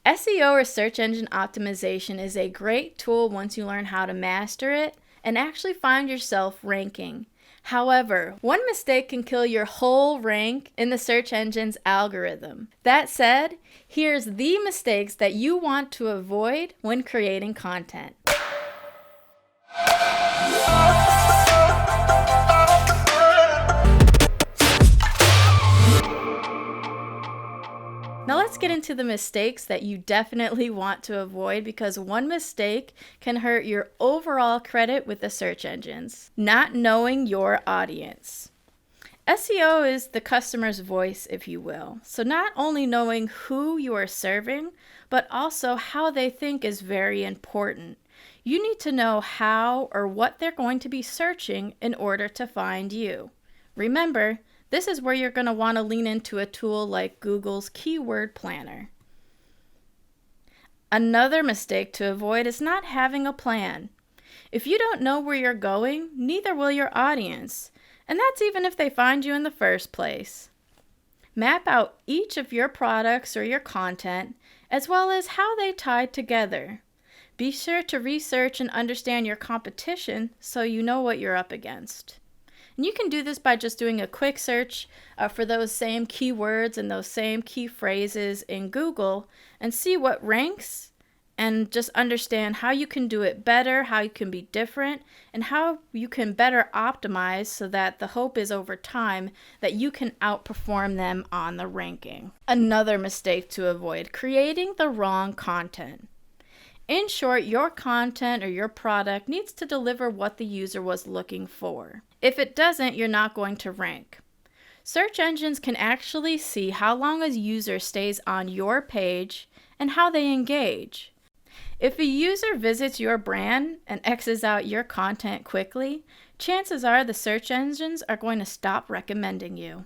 SEO or search engine optimization is a great tool once you learn how to master it and actually find yourself ranking. However, one mistake can kill your whole rank in the search engine's algorithm. That said, here's the mistakes that you want to avoid when creating content. Now let's get into the mistakes that you definitely want to avoid, because one mistake can hurt your overall credit with the search engines. Not knowing your audience. SEO is the customer's voice, if you will. So not only knowing who you are serving, but also how they think is very important. You need to know how or what they're going to be searching in order to find you. Remember, this is where you're going to want to lean into a tool like Google's Keyword Planner. Another mistake to avoid is not having a plan. If you don't know where you're going, neither will your audience. And that's even if they find you in the first place. Map out each of your products or your content, as well as how they tie together. Be sure to research and understand your competition so you know what you're up against. And you can do this by just doing a quick search for those same keywords and those same key phrases in Google and see what ranks, and just understand how you can do it better, how you can be different, and how you can better optimize so that the hope is over time that you can outperform them on the ranking. Another mistake to avoid: creating the wrong content. In short, your content or your product needs to deliver what the user was looking for. If it doesn't, you're not going to rank. Search engines can actually see how long a user stays on your page and how they engage. If a user visits your brand and X's out your content quickly, chances are the search engines are going to stop recommending you.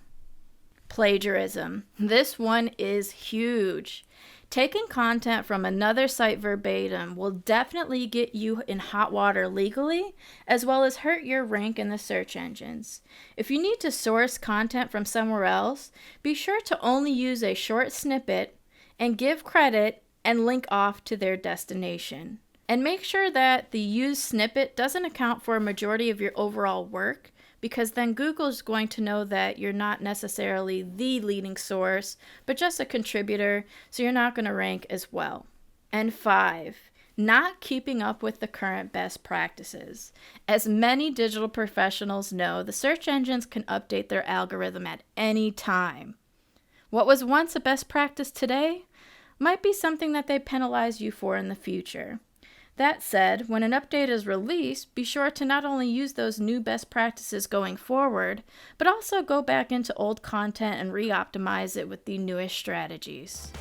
Plagiarism. This one is huge. Taking content from another site verbatim will definitely get you in hot water legally, as well as hurt your rank in the search engines. If you need to source content from somewhere else, be sure to only use a short snippet and give credit and link off to their destination. And make sure that the used snippet doesn't account for a majority of your overall work, because then Google's going to know that you're not necessarily the leading source, but just a contributor, so you're not going to rank as well. And 5, not keeping up with the current best practices. As many digital professionals know, the search engines can update their algorithm at any time. What was once a best practice today might be something that they penalize you for in the future. That said, when an update is released, be sure to not only use those new best practices going forward, but also go back into old content and re-optimize it with the newest strategies.